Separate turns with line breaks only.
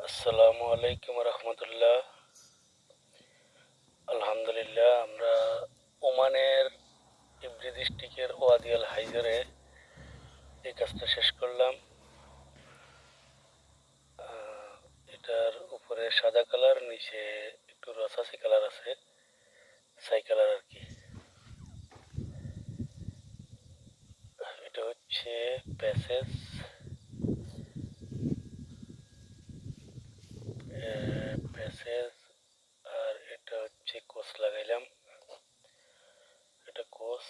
আসসালামু আলাইকুম রহমতুল্লাহ। আলহামদুলিল্লাহ, আমরা ওমানের ইবরি ডিস্ট্রিক্টের ওয়াদিয়াল হাইজারে এই কাজটা শেষ করলাম। এটার উপরে সাদা কালার, নিচে একটু রসাসি কালার আছে, ছাই কালার আর কি। এটা হচ্ছে প্যাসেজ, প্যাসেজ। আর এটা হচ্ছে কোস লাগাইলাম, এটা কোস।